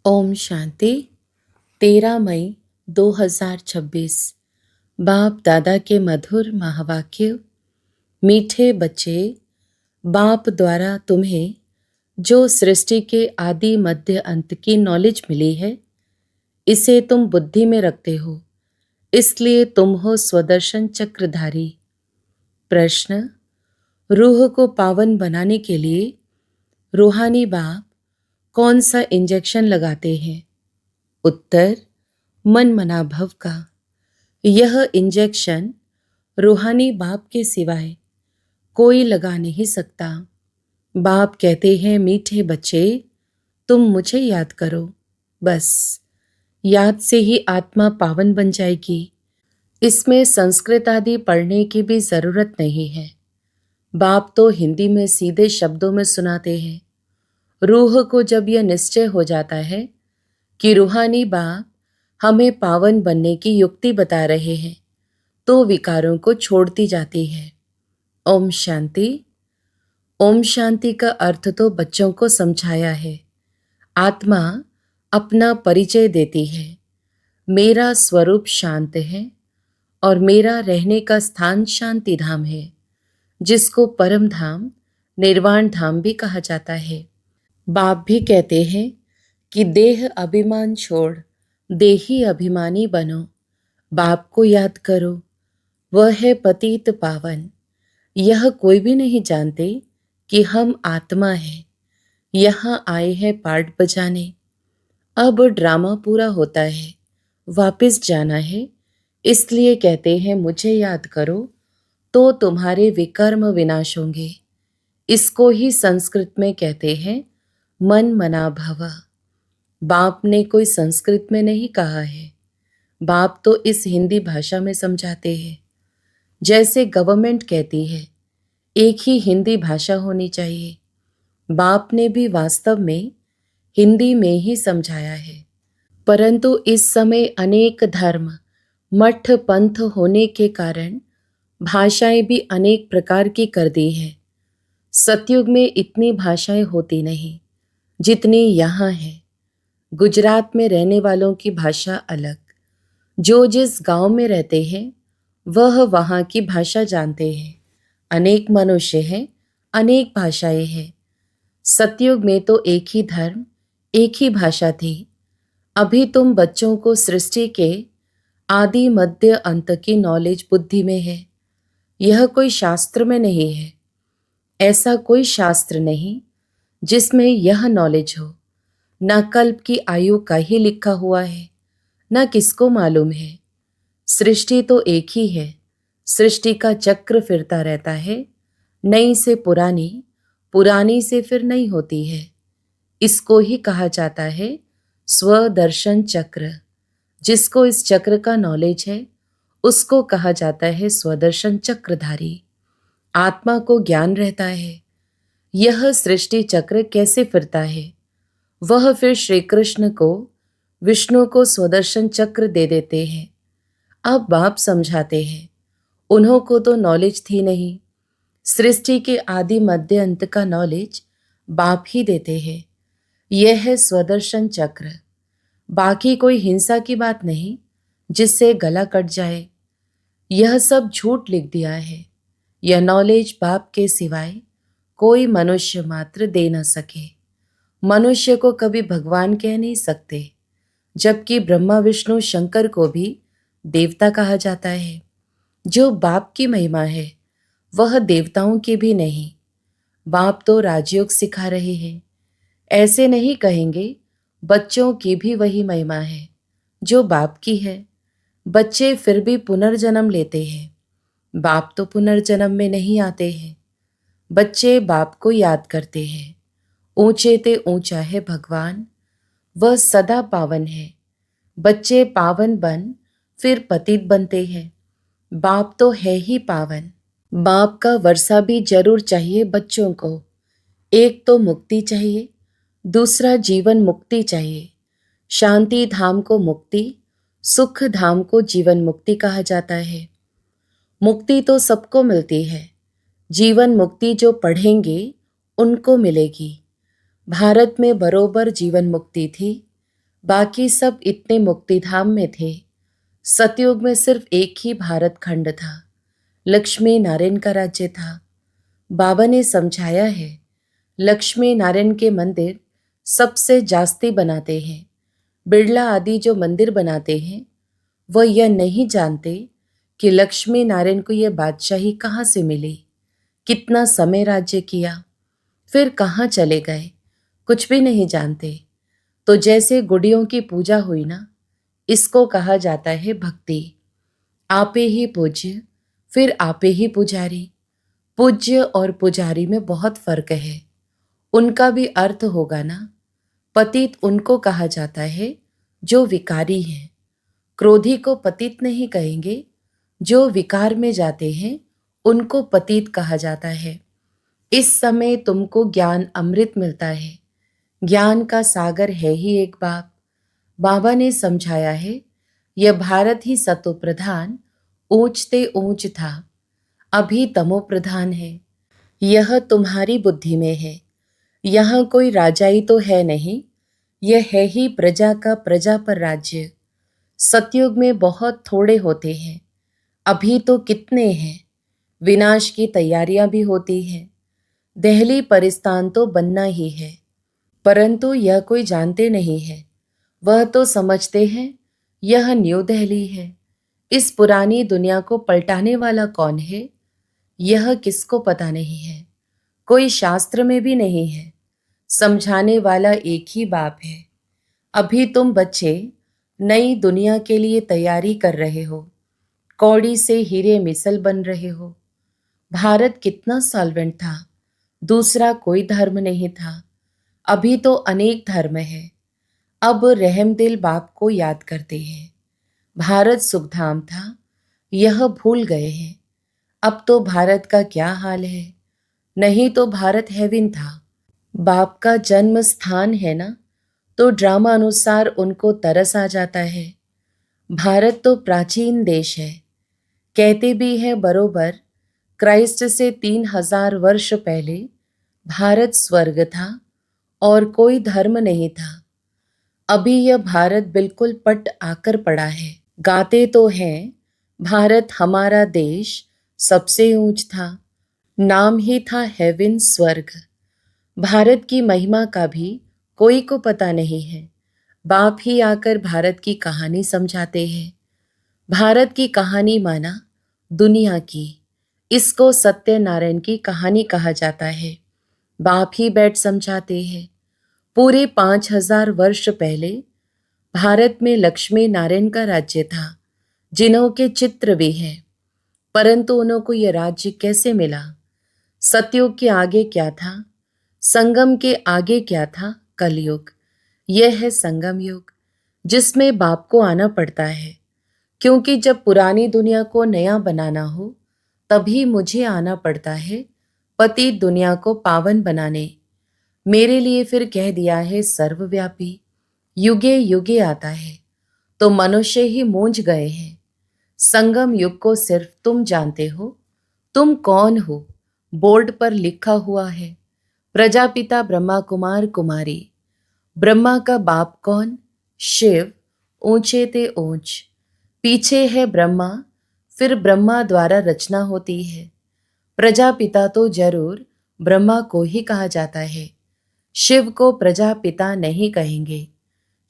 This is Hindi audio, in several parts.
ओम शांति। 13 मई 2026। बाप दादा के मधुर महावाक्य। मीठे बच्चे, बाप द्वारा तुम्हें जो सृष्टि के आदि मध्य अंत की नॉलेज मिली है, इसे तुम बुद्धि में रखते हो, इसलिए तुम हो स्वदर्शन चक्रधारी। प्रश्न: रूह को पावन बनाने के लिए रूहानी बाप कौन सा इंजेक्शन लगाते हैं? उत्तर: मन मना भव का। यह इंजेक्शन रूहानी बाप के सिवाय कोई लगा नहीं सकता। बाप कहते हैं, मीठे बच्चे, तुम मुझे याद करो। बस याद से ही आत्मा पावन बन जाएगी। इसमें संस्कृत आदि पढ़ने की भी जरूरत नहीं है। बाप तो हिंदी में सीधे शब्दों में सुनाते हैं। रूह को जब यह निश्चय हो जाता है कि रूहानी बाप हमें पावन बनने की युक्ति बता रहे हैं, तो विकारों को छोड़ती जाती है। ओम शांति। ओम शांति का अर्थ तो बच्चों को समझाया है। आत्मा अपना परिचय देती है। मेरा स्वरूप शांत है और मेरा रहने का स्थान शांति धाम है, जिसको परम धाम, निर्वाण धाम भी कहा जाता है। बाप भी कहते हैं कि देह अभिमान छोड़ देही अभिमानी बनो। बाप को याद करो, वह है पतित पावन। यह कोई भी नहीं जानते कि हम आत्मा हैं। यहाँ आए हैं पार्ट बजाने। अब ड्रामा पूरा होता है, वापस जाना है, इसलिए कहते हैं मुझे याद करो तो तुम्हारे विकर्म विनाश होंगे। इसको ही संस्कृत में कहते हैं मन मना भव। बाप ने कोई संस्कृत में नहीं कहा है। बाप तो इस हिंदी भाषा में समझाते हैं। जैसे गवर्नमेंट कहती है एक ही हिंदी भाषा होनी चाहिए, बाप ने भी वास्तव में हिंदी में ही समझाया है। परंतु इस समय अनेक धर्म, मठ, पंथ होने के कारण भाषाएं भी अनेक प्रकार की कर दी है। सतयुग में इतनी भाषाएं होती नहीं जितनी यहाँ है। गुजरात में रहने वालों की भाषा अलग। जो जिस गांव में रहते हैं वह वहाँ की भाषा जानते हैं। अनेक मनुष्य हैं, अनेक भाषाएं हैं। सतयुग में तो एक ही धर्म, एक ही भाषा थी। अभी तुम बच्चों को सृष्टि के आदि मध्य अंत की नॉलेज बुद्धि में है। यह कोई शास्त्र में नहीं है। ऐसा कोई शास्त्र नहीं जिसमें यह नॉलेज हो। न कल्प की आयु का ही लिखा हुआ है, न किसको मालूम है। सृष्टि तो एक ही है। सृष्टि का चक्र फिरता रहता है। नई से पुरानी, पुरानी से फिर नई होती है। इसको ही कहा जाता है स्वदर्शन चक्र। जिसको इस चक्र का नॉलेज है उसको कहा जाता है स्वदर्शन चक्रधारी। आत्मा को ज्ञान रहता है यह सृष्टि चक्र कैसे फिरता है। वह फिर श्री कृष्ण को, विष्णु को स्वदर्शन चक्र दे देते हैं। अब बाप समझाते हैं, उन्हों को तो नॉलेज थी नहीं। सृष्टि के आदि मध्य अंत का नॉलेज बाप ही देते हैं। यह है स्वदर्शन चक्र। बाकी कोई हिंसा की बात नहीं जिससे गला कट जाए। यह सब झूठ लिख दिया है। यह नॉलेज बाप के सिवाय कोई मनुष्य मात्र दे न सके। मनुष्य को कभी भगवान कह नहीं सकते, जबकि ब्रह्मा विष्णु शंकर को भी देवता कहा जाता है। जो बाप की महिमा है वह देवताओं की भी नहीं। बाप तो राजयोग सिखा रहे हैं। ऐसे नहीं कहेंगे बच्चों की भी वही महिमा है जो बाप की है। बच्चे फिर भी पुनर्जन्म लेते हैं। बाप तो पुनर्जन्म में नहीं आते हैं। बच्चे बाप को याद करते हैं। ऊंचे ते ऊंचा है भगवान, वह सदा पावन है। बच्चे पावन बन फिर पतित बनते हैं। बाप तो है ही पावन। बाप का वर्षा भी जरूर चाहिए बच्चों को। एक तो मुक्ति चाहिए, दूसरा जीवन मुक्ति चाहिए। शांति धाम को मुक्ति, सुख धाम को जीवन मुक्ति कहा जाता है। मुक्ति तो सबको मिलती है। जीवन मुक्ति जो पढ़ेंगे उनको मिलेगी। भारत में बरोबर जीवन मुक्ति थी। बाकी सब इतने मुक्तिधाम में थे। सतयुग में सिर्फ एक ही भारत खंड था, लक्ष्मी नारायण का राज्य था। बाबा ने समझाया है, लक्ष्मी नारायण के मंदिर सबसे जास्ती बनाते हैं। बिड़ला आदि जो मंदिर बनाते हैं वह यह नहीं जानते कि लक्ष्मी नारायण को यह बादशाही कहाँ से मिली, कितना समय राज्य किया, फिर कहाँ चले गए, कुछ भी नहीं जानते। तो जैसे गुड़ियों की पूजा हुई ना, इसको कहा जाता है भक्ति। आपे ही पूज्य, फिर आपे ही पुजारी। पूज्य और पुजारी में बहुत फर्क है। उनका भी अर्थ होगा ना। पतित उनको कहा जाता है जो विकारी हैं। क्रोधी को पतित नहीं कहेंगे, जो विकार में जाते हैं उनको पतित कहा जाता है। इस समय तुमको ज्ञान अमृत मिलता है। ज्ञान का सागर है ही एक बाप। बाबा ने समझाया है, यह भारत ही सतो प्रधान ऊंचते ऊंच था, अभी तमो प्रधान है। यह तुम्हारी बुद्धि में है। यहाँ कोई राजाई तो है नहीं, यह है ही प्रजा का प्रजा पर राज्य। सतयुग में बहुत थोड़े होते हैं, अभी तो कितने हैं। विनाश की तैयारियां भी होती हैं। दिल्ली परिस्तान तो बनना ही है, परंतु यह कोई जानते नहीं है। वह तो समझते हैं यह न्यू दिल्ली है। इस पुरानी दुनिया को पलटाने वाला कौन है, यह किसको पता नहीं है। कोई शास्त्र में भी नहीं है। समझाने वाला एक ही बाप है। अभी तुम बच्चे नई दुनिया के लिए तैयारी कर रहे हो, कौड़ी से हीरे मिसल बन रहे हो। भारत कितना सॉल्वेंट था, दूसरा कोई धर्म नहीं था। अभी तो अनेक धर्म है। अब रहमदिल बाप को याद करते हैं। भारत सुखधाम था, यह भूल गए हैं। अब तो भारत का क्या हाल है। नहीं तो भारत हेवन था, बाप का जन्म स्थान है ना। तो ड्रामा अनुसार उनको तरस आ जाता है। भारत तो प्राचीन देश है। कहते भी हैं बरोबर, क्राइस्ट से 3000 वर्ष पहले भारत स्वर्ग था और कोई धर्म नहीं था। अभी यह भारत बिल्कुल पट आकर पड़ा है। गाते तो हैं, भारत हमारा देश सबसे ऊंच था, नाम ही था हेवन स्वर्ग। भारत की महिमा का भी कोई को पता नहीं है। बाप ही आकर भारत की कहानी समझाते हैं। भारत की कहानी माना दुनिया की, इसको सत्यनारायण की कहानी कहा जाता है। बाप ही बैठ समझाते हैं। पूरे 5000 वर्ष पहले भारत में लक्ष्मी नारायण का राज्य था, जिन्हों के चित्र भी हैं। परंतु उनको यह राज्य कैसे मिला? सतयुग के आगे क्या था, संगम के आगे क्या था? कलयुग। यह है संगम युग, जिसमें बाप को आना पड़ता है। क्योंकि जब पुरानी दुनिया को नया बनाना हो, तभी मुझे आना पड़ता है पतित दुनिया को पावन बनाने। मेरे लिए फिर कह दिया है सर्वव्यापी, युगे युगे आता है। तो मनुष्य ही मूंझ गए हैं। संगम युग को सिर्फ तुम जानते हो। तुम कौन हो, बोर्ड पर लिखा हुआ है, प्रजापिता ब्रह्मा कुमार कुमारी। ब्रह्मा का बाप कौन? शिव, ऊंचे ते ऊंच। पीछे है ब्रह्मा, फिर ब्रह्मा द्वारा रचना होती है। प्रजापिता तो जरूर ब्रह्मा को ही कहा जाता है। शिव को प्रजापिता नहीं कहेंगे।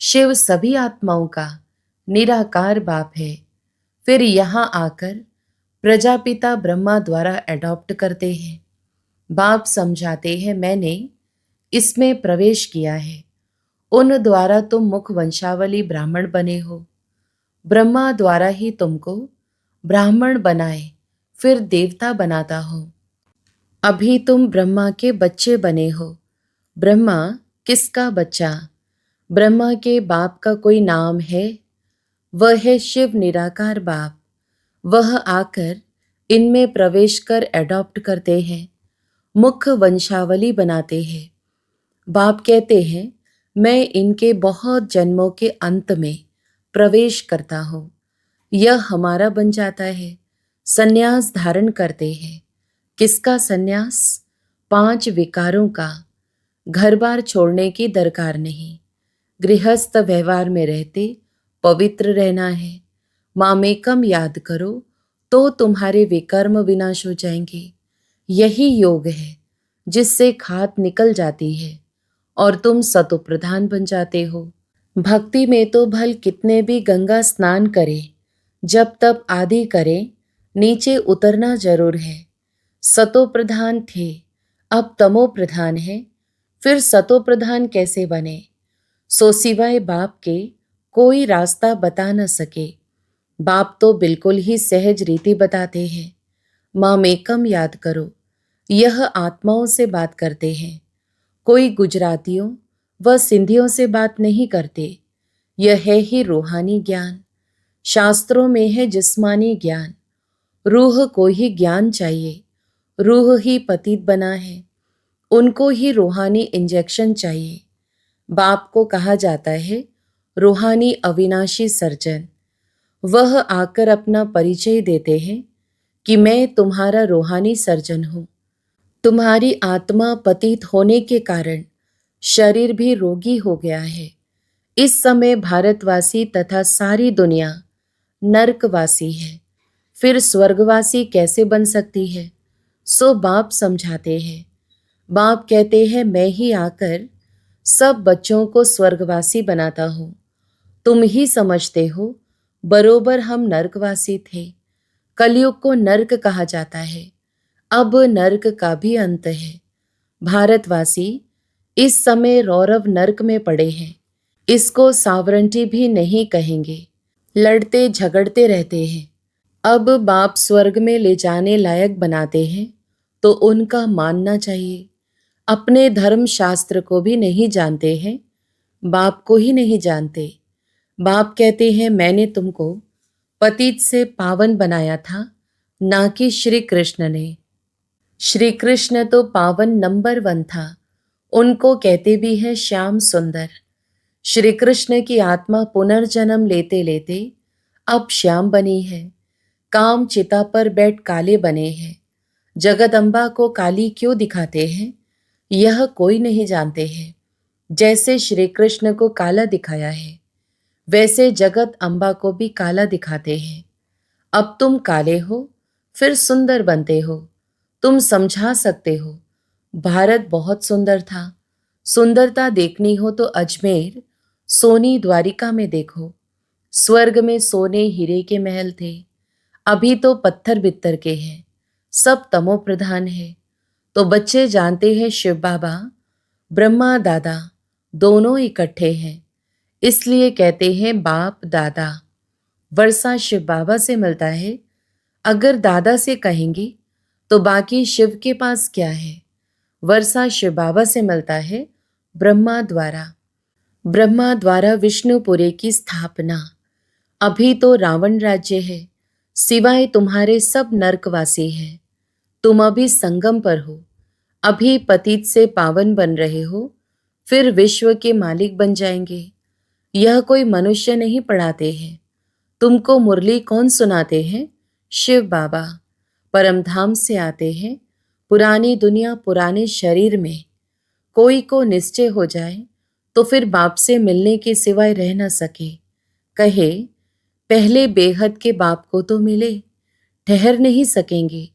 शिव सभी आत्माओं का निराकार बाप है। फिर यहाँ आकर प्रजापिता ब्रह्मा द्वारा एडॉप्ट करते हैं। बाप समझाते हैं, मैंने इसमें प्रवेश किया है। उन द्वारा तुम मुख वंशावली ब्राह्मण बने हो। ब्रह्मा द्वारा ही तुमको ब्राह्मण बनाए, फिर देवता बनाता हो। अभी तुम ब्रह्मा के बच्चे बने हो। ब्रह्मा किसका बच्चा? ब्रह्मा के बाप का कोई नाम है? वह है शिव निराकार बाप। वह आकर इनमें प्रवेश कर एडॉप्ट करते हैं, मुख वंशावली बनाते हैं। बाप कहते हैं, मैं इनके बहुत जन्मों के अंत में प्रवेश करता हूँ। यह हमारा बन जाता है। संन्यास धारण करते हैं। किसका संन्यास? 5 विकारों का। घर बार छोड़ने की दरकार नहीं। गृहस्थ व्यवहार में रहते पवित्र रहना है। मामेकम याद करो तो तुम्हारे विकर्म विनाश हो जाएंगे। यही योग है जिससे खाद निकल जाती है और तुम सतो प्रधान बन जाते हो। भक्ति में तो भल कितने भी गंगा स्नान करें, जब तब आदि करें, नीचे उतरना जरूर है। सतो प्रधान थे, अब तमो प्रधान है, फिर सतो प्रधान कैसे बने? सो सिवाय बाप के कोई रास्ता बता न सके। बाप तो बिल्कुल ही सहज रीति बताते हैं। मामेकम याद करो, यह आत्माओं से बात करते हैं। कोई गुजरातियों व सिंधियों से बात नहीं करते। यह है ही रूहानी ज्ञान। शास्त्रों में है जिस्मानी ज्ञान। रूह को ही ज्ञान चाहिए। रूह ही पतित बना है, उनको ही रूहानी इंजेक्शन चाहिए। बाप को कहा जाता है रूहानी अविनाशी सर्जन। वह आकर अपना परिचय देते हैं कि मैं तुम्हारा रूहानी सर्जन हूँ। तुम्हारी आत्मा पतित होने के कारण शरीर भी रोगी हो गया है। इस समय भारतवासी तथा सारी दुनिया नरकवासी है, फिर स्वर्गवासी कैसे बन सकती है? सो बाप समझाते हैं। बाप कहते हैं मैं ही आकर सब बच्चों को स्वर्गवासी बनाता हूँ। तुम ही समझते हो बरोबर हम नरकवासी थे। कलयुग को नरक कहा जाता है। अब नरक का भी अंत है। भारतवासी इस समय रौरव नरक में पड़े हैं। इसको सावरंटी भी नहीं कहेंगे। लड़ते झगड़ते रहते हैं। अब बाप स्वर्ग में ले जाने लायक बनाते हैं तो उनका मानना चाहिए। अपने धर्म शास्त्र को भी नहीं जानते हैं, बाप को ही नहीं जानते। बाप कहते हैं मैंने तुमको पतित से पावन बनाया था, ना कि श्री कृष्ण ने। श्री कृष्ण तो पावन नंबर 1 था। उनको कहते भी हैं श्याम सुंदर। श्री कृष्ण की आत्मा पुनर्जन्म लेते लेते अब श्याम बनी है। काम चिता पर बैठ काले बने हैं। जगदम्बा को काली क्यों दिखाते हैं, यह कोई नहीं जानते हैं। जैसे श्री कृष्ण को काला दिखाया है, वैसे जगत अम्बा को भी काला दिखाते हैं। अब तुम काले हो, फिर सुंदर बनते हो। तुम समझा सकते हो भारत बहुत सुंदर था। सुंदरता देखनी हो तो अजमेर सोनी द्वारिका में देखो। स्वर्ग में सोने हीरे के महल थे, अभी तो पत्थर बित्तर के हैं। सब तमो प्रधान है। तो बच्चे जानते हैं शिव बाबा ब्रह्मा दादा दोनों इकट्ठे हैं, इसलिए कहते हैं बाप दादा। वर्षा शिव बाबा से मिलता है। अगर दादा से कहेंगी तो बाकी शिव के पास क्या है? वर्षा शिव बाबा से मिलता है ब्रह्मा द्वारा। ब्रह्मा द्वारा विष्णुपुरी की स्थापना। अभी तो रावण राज्य है, सिवाय तुम्हारे सब नरकवासी हैं। तुम अभी संगम पर हो, अभी पतित से पावन बन रहे हो, फिर विश्व के मालिक बन जाएंगे। यह कोई मनुष्य नहीं पढ़ाते हैं। तुमको मुरली कौन सुनाते हैं? शिव बाबा। परमधाम से आते हैं। पुरानी दुनिया पुराने शरीर में। कोई को निश्चय हो जाए तो फिर बाप से मिलने के सिवाय रह न सके। कहे पहले बेहद के बाप को तो मिले, ठहर नहीं सकेंगे।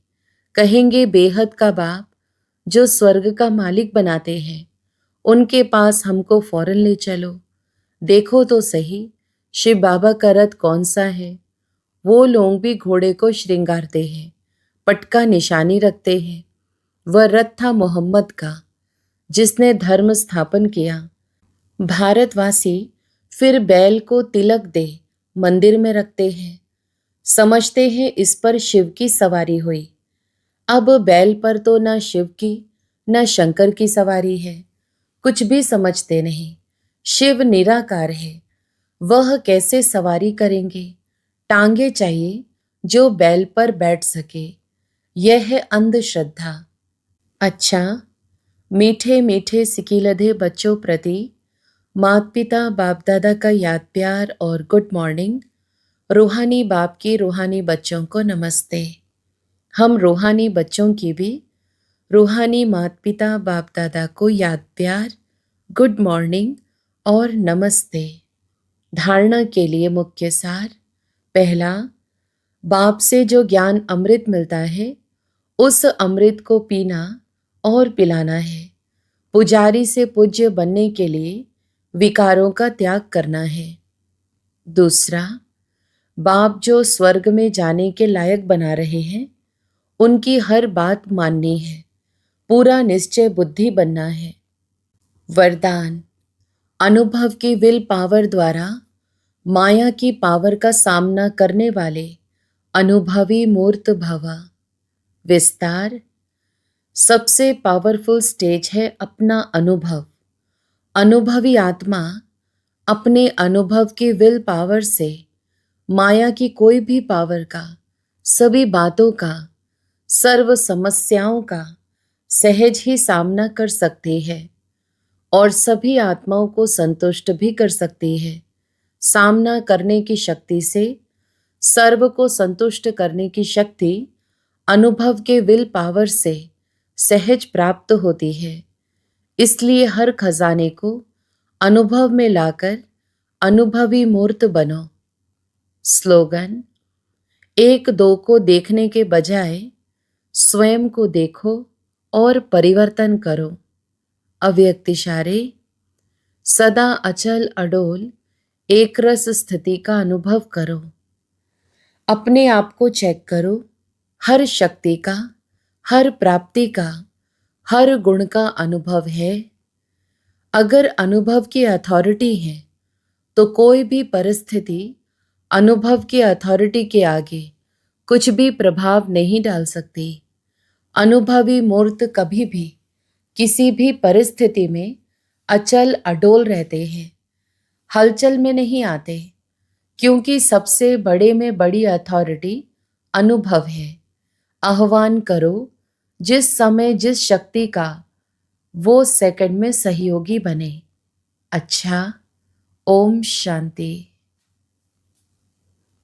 कहेंगे बेहद का बाप जो स्वर्ग का मालिक बनाते हैं, उनके पास हमको फौरन ले चलो। देखो तो सही शिव बाबा का रथ कौन सा है। वो लोग भी घोड़े को श्रृंगारते हैं, पटका निशानी रखते हैं। वह रथ था मोहम्मद का, जिसने धर्म स्थापन किया। भारतवासी फिर बैल को तिलक दे मंदिर में रखते हैं, समझते हैं इस पर शिव की सवारी हुई। अब बैल पर तो न शिव की न शंकर की सवारी है। कुछ भी समझते नहीं। शिव निराकार है, वह कैसे सवारी करेंगे? टांगे चाहिए जो बैल पर बैठ सके। यह है अंधश्रद्धा। अच्छा, मीठे मीठे सिकीलधे बच्चों प्रति माता पिता बाप दादा का याद प्यार और गुड मॉर्निंग। रूहानी बाप की रूहानी बच्चों को नमस्ते। हम रूहानी बच्चों की भी रूहानी माता पिता बाप दादा को याद प्यार, गुड मॉर्निंग और नमस्ते। धारणा के लिए मुख्य सार। पहला, बाप से जो ज्ञान अमृत मिलता है उस अमृत को पीना और पिलाना है। पुजारी से पूज्य बनने के लिए विकारों का त्याग करना है। दूसरा, बाप जो स्वर्ग में जाने के लायक बना रहे हैं उनकी हर बात माननी है। पूरा निश्चय बुद्धि बनना है। वरदान, अनुभव की विल पावर द्वारा माया की पावर का सामना करने वाले अनुभवी मूर्त भवा। विस्तार, सबसे पावरफुल स्टेज है अपना अनुभव। अनुभवी आत्मा अपने अनुभव की विल पावर से माया की कोई भी पावर का, सभी बातों का, सर्व समस्याओं का सहज ही सामना कर सकती है और सभी आत्माओं को संतुष्ट भी कर सकती है। सामना करने की शक्ति से सर्व को संतुष्ट करने की शक्ति अनुभव के विल पावर से सहज प्राप्त होती है। इसलिए हर खजाने को अनुभव में लाकर अनुभवी मूर्त बनो। स्लोगन, एक दो को देखने के बजाय स्वयं को देखो और परिवर्तन करो। अव्यक्त इशारे, सदा अचल अडोल एक रस स्थिति का अनुभव करो। अपने आप को चेक करो। हर शक्ति का, हर प्राप्ति का, हर गुण का अनुभव है। अगर अनुभव की अथॉरिटी है तो कोई भी परिस्थिति अनुभव की अथॉरिटी के आगे कुछ भी प्रभाव नहीं डाल सकती। अनुभवी मूर्त कभी भी किसी भी परिस्थिति में अचल अडोल रहते हैं, हलचल में नहीं आते, क्योंकि सबसे बड़े में बड़ी अथॉरिटी अनुभव है। आह्वान करो जिस समय जिस शक्ति का वो सेकंड में सहयोगी बने। अच्छा, ओम शांति।